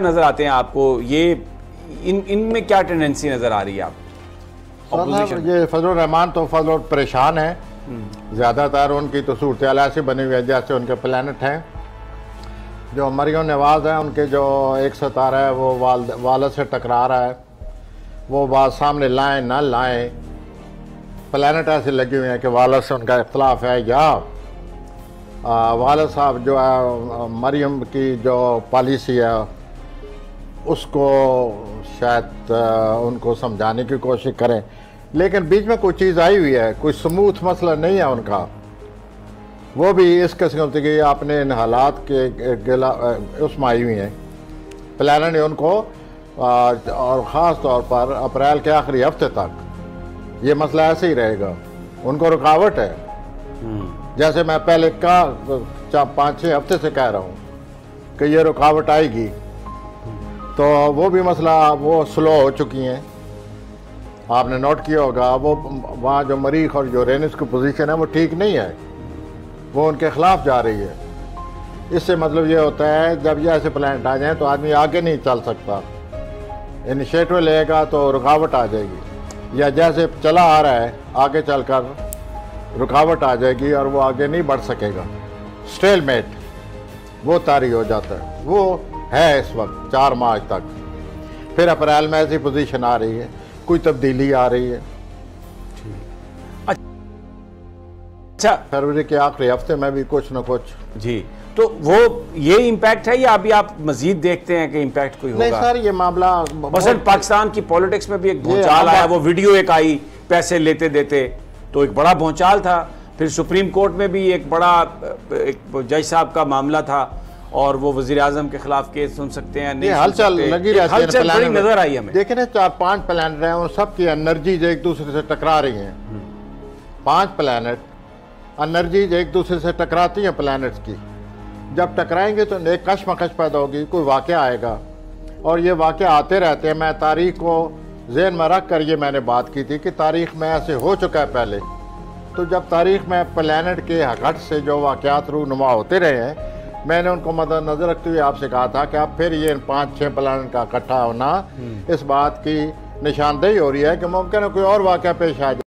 नजर आते हैं आपको, ये इनमें क्या टेंडेंसी नजर आ रही है आप? ये फजलुर रहमान तो फजल परेशान है, ज़्यादातर उनकी तो सूरत ऐसी बनी हुई है जैसे उनके प्लानट हैं। जो मरियम नवाज़ है, उनके जो एक सितारा है वो वालद से टकरा रहा है, वो बात सामने लाएं ना लाएं, प्लानट ऐसे लगे हुए हैं कि वालद से उनका इख्तलाफ है, या वालद साहब जो है मरियम की जो पॉलिसी है उसको शायद उनको समझाने की कोशिश करें, लेकिन बीच में कोई चीज़ आई हुई है, कोई स्मूथ मसला नहीं है उनका। वो भी इस किस्म की आपने इन हालात के गिला उसमें आई हुई हैं। प्लानट ने उनको और ख़ास तौर पर अप्रैल के आखिरी हफ्ते तक ये मसला ऐसे ही रहेगा, उनको रुकावट है। जैसे मैं पहले का 5-6 हफ्ते से कह रहा हूँ कि ये रुकावट आएगी, तो वो भी मसला वो स्लो हो चुकी हैं। आपने नोट किया होगा वो वहाँ जो मरीख और जो रेनिस की पोजीशन है वो ठीक नहीं है, वो उनके ख़िलाफ़ जा रही है। इससे मतलब ये होता है जब ये ऐसे प्लान आ जाएँ तो आदमी आगे नहीं चल सकता, इनिशिएटिव लेगा तो रुकावट आ जाएगी, या जैसे चला आ रहा है आगे चलकर रुकावट आ जाएगी और वो आगे नहीं बढ़ सकेगा। स्टेलमेट वो तारी हो जाता है, वो है इस वक्त 4 मार्च तक। फिर अप्रैल में ऐसी पोजीशन आ रही है, कोई तब्दीली आ रही है। अच्छा, फरवरी के आखिरी हफ्ते में भी कुछ न कुछ। जी, तो वो ये इम्पैक्ट है या अभी आप मजीद देखते हैं कि इम्पैक्ट कोई होगा? नहीं सर, ये मामला मसलन पाकिस्तान की पॉलिटिक्स में भी एक भूचाल आया, वो वीडियो एक आई पैसे लेते देते, तो एक बड़ा भूचाल था। फिर सुप्रीम कोर्ट में भी एक बड़ा एक जज साहब का मामला था और वो वजीर आजम के खिलाफ केस सुन सकते हैं, नहीं हलचल लगी रहती है, हलचल बड़ी नजर आई हमें। देखे ना 4-5 प्लानट हैं, उन सब की एनर्जीज एक दूसरे से टकरा रही हैं। 5 प्लानट एनर्जीज एक दूसरे से टकराती हैं प्लानट्स की। जब टकराएंगे तो एक कशमकश पैदा होगी, कोई वाक़या आएगा, और ये वाक़या आते रहते हैं। मैं तारीख को ज़हन में रख कर ये मैंने बात की थी कि तारीख़ में ऐसे हो चुका है पहले। तो जब तारीख़ में प्लानट के हकट से जो वाक़यात रूनुमा होते रहे हैं, मैंने उनको मद्देनज़र रखते हुए आपसे कहा था कि अब फिर ये 5-6 प्लानट का इकट्ठा होना इस बात की निशानदेही हो रही है कि मुमकिन है कोई और वाक़या पेश आ जाए।